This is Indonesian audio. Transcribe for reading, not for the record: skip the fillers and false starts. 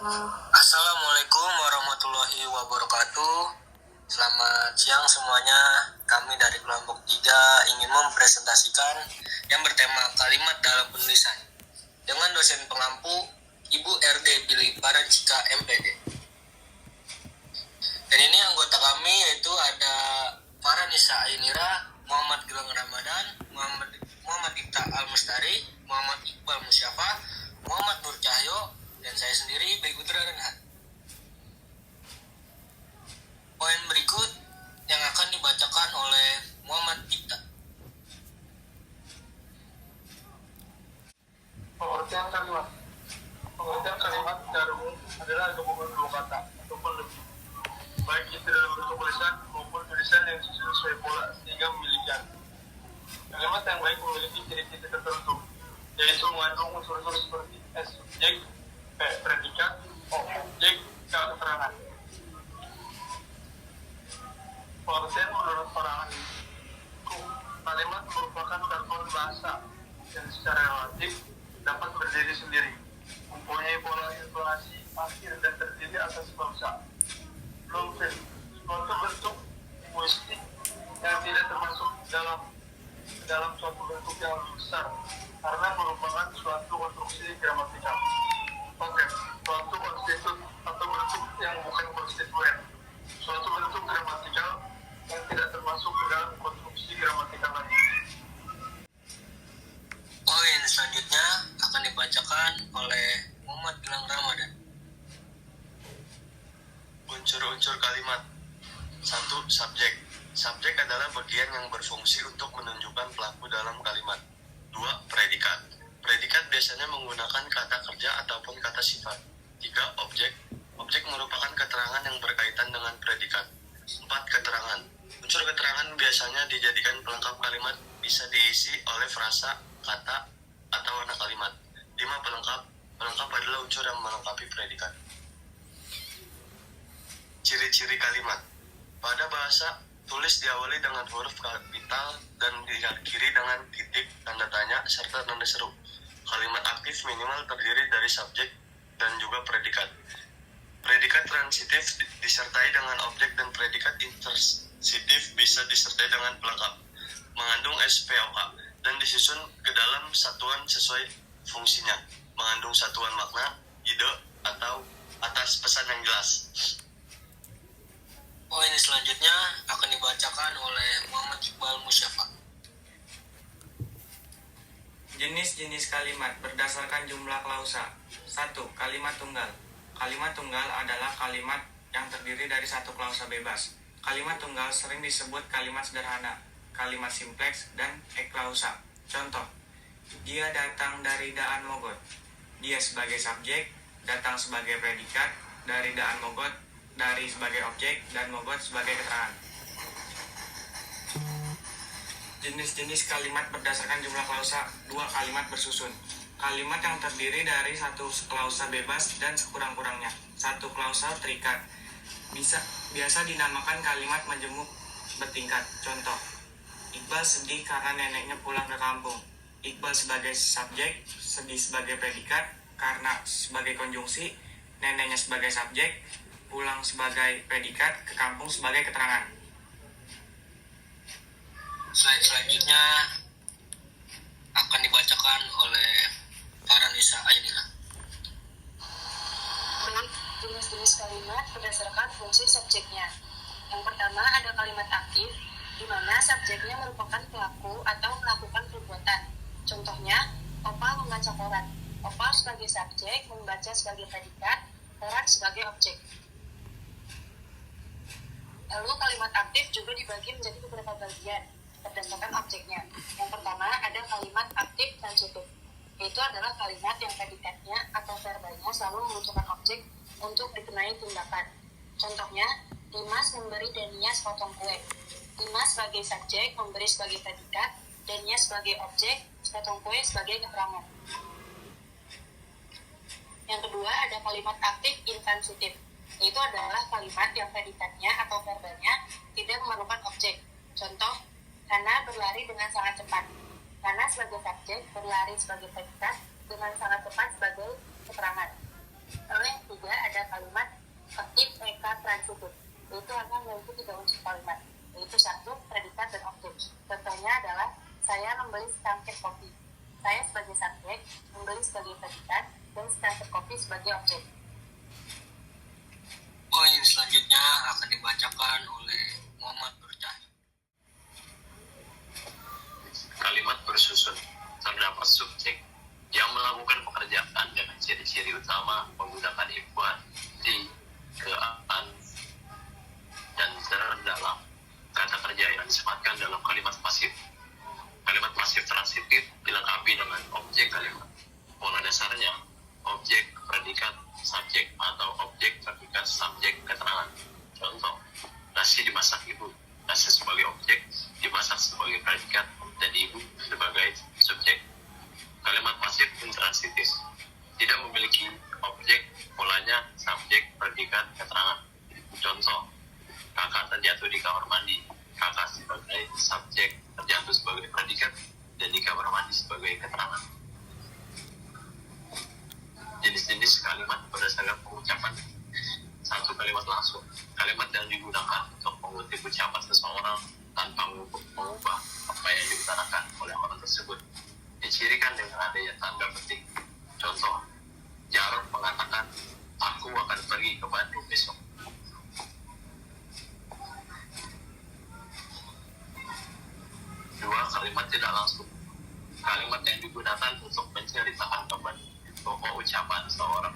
Assalamualaikum warahmatullahi wabarakatuh. Selamat siang semuanya. Kami dari kelompok 3 ingin mempresentasikan yang bertema kalimat dalam penulisan dengan dosen pengampu Ibu RD Billy Parancika MPD. Dan ini anggota kami yaitu ada Farhanisa Ainira, Muhammad Gilang Ramadan, Muhammad Iqta Al-Mustari, Muhammad Iqbal Musyafa, Muhammad Nur Cahyo, dan saya sendiri Baik Putra Renhat. Poin berikut yang akan dibacakan oleh Muhammad Iqta. Pengertian kalimat. Pengertian kalimat secara umum adalah gabungan dua kata ataupun lebih, baik itu dalam bentuk tulisan maupun tulisan yang disusun sesuai pola sehingga memiliki arti. Kalimat yang baik memiliki ciri-ciri tertentu, yaitu mengandung unsur-unsur seperti subjek, predikat, objek, keterangan. Pengertian menurut Farhan, kalimat merupakan satuan bahasa yang secara relatif dapat berdiri sendiri, mempunyai pola intonasi akhir dan terdiri atas bangsa. Belum suatu bentuk linguistik yang tidak termasuk dalam suatu bentuk yang besar, karena merupakan suatu konstruksi gramatikal. Suatu konstitut atau bentuk yang bukan konstituen, suatu bentuk gramatikal yang tidak termasuk ke dalam konstruksi gramatikal lain. Poin selanjutnya akan dibacakan oleh Muhammad Gilang Ramadan. Unsur-unsur kalimat. 1. Subjek. Subjek adalah bagian yang berfungsi untuk menunjukkan pelaku dalam kalimat. 2. Predikat. Predikat biasanya menggunakan kata kerja ataupun kata sifat. 3. Objek. Objek merupakan keterangan yang berkaitan dengan predikat. 4. Keterangan. Unsur keterangan biasanya dijadikan pelengkap kalimat, bisa diisi oleh frasa, kata, atau warna kalimat. 5. Pelengkap. Pelengkap adalah unsur yang melengkapi predikat. Ciri-ciri kalimat. Pada bahasa, tulis diawali dengan huruf kapital dan diakhiri dengan titik, tanda tanya, serta tanda seru. Kalimat aktif minimal terdiri dari subjek dan juga predikat. Predikat transitif disertai dengan objek dan predikat intransitif bisa disertai dengan pelengkap, mengandung SPOK, dan disusun ke dalam satuan sesuai fungsinya, mengandung satuan makna, ide, atau atas pesan yang jelas. Poin selanjutnya akan dibacakan oleh Muhammad Iqbal Musyafa. Jenis-jenis kalimat berdasarkan jumlah klausa. 1. Kalimat tunggal. Kalimat tunggal adalah kalimat yang terdiri dari satu klausa bebas. Kalimat tunggal sering disebut kalimat sederhana, kalimat simpleks, dan eklausa. Contoh, dia datang dari Daan Mogot. Dia sebagai subjek, datang sebagai predikat, dari Daan Mogot, dari sebagai objek, dan Mogot sebagai keterangan. Jenis-jenis kalimat berdasarkan jumlah klausa. 2. Kalimat bersusun. Kalimat yang terdiri dari satu klausa bebas dan sekurang-kurangnya satu klausa terikat. Biasa dinamakan kalimat majemuk bertingkat. Contoh, Iqbal sedih karena neneknya pulang ke kampung. Iqbal sebagai subjek, sedih sebagai predikat karena sebagai konjungsi, neneknya sebagai subjek, pulang sebagai predikat, ke kampung sebagai keterangan. Slide selanjutnya akan dibacakan oleh Farhanisa Ainira. Baik, jenis-jenis kalimat berdasarkan fungsi subjeknya. Yang pertama ada kalimat aktif, di mana subjeknya merupakan pelaku atau melakukan perbuatan. Contohnya, Opa membaca koran. Opa sebagai subjek, membaca sebagai predikat, koran sebagai objek. Lalu kalimat aktif juga dibagi menjadi beberapa bagian berdasarkan objeknya. Yang pertama ada kalimat aktif transitif, yaitu adalah kalimat yang predikatnya atau verbalnya selalu menunjukkan objek untuk dikenai tindakan. Contohnya, Dimas memberi Dania sepotong kue. Dimas sebagai subjek memberi sebagai predikat, Dania sebagai objek, sepotong kue sebagai keterangan. Yang kedua ada kalimat aktif intransitif, yaitu adalah kalimat yang predikatnya atau verbalnya tidak memerlukan objek. Contoh, Hana berlari dengan sangat cepat. Hana sebagai subjek berlari sebagai predikat dengan sangat cepat sebagai keterangan. Lalu yang ketiga 3 unsur kalimat, yaitu subjek, predikat, dan objek. Contohnya adalah saya membeli secangkir kopi. Saya sebagai subjek, membeli sebagai predikat, dan secangkir kopi sebagai objek. Poin selanjutnya akan dibacakan oleh Muhammad Bercahaya. Kalimat bersusun. Terdapat subjek yang melakukan pekerjaan dengan ciri-ciri utama menggunakan himpuan di, ke, an, dan terdalam. Kata kerja yang disematkan dalam kalimat pasif. Kalimat pasif transitif dilengkapi dengan objek kalimat. Pola dasarnya objek, predikat, subjek atau objek, predikat, subjek, keterangan. Contoh, nasi dimasak ibu. Nasi sebagai objek, dimasak sebagai predikat, dan ibu sebagai subjek. Kalimat pasif intransitif tidak memiliki objek, polanya subjek, predikat, keterangan. Contoh, kakak terjatuh di kamar mandi. Kakak sebagai subjek, terjatuh sebagai predikat, dan di kamar mandi sebagai keterangan. Jenis-jenis kalimat berdasarkan pengucapan. 1. Kalimat langsung. Kalimat yang digunakan untuk mengutip ucapan seseorang tanpa mengubah apa yang diutarakan oleh orang tersebut. Dicirikan dengan adanya tanda petik. Contoh, Jarod mengatakan, aku akan pergi ke Bandung besok. 2. Kalimat tidak langsung. Kalimat yang digunakan untuk menceritakan pokok ucapan seorang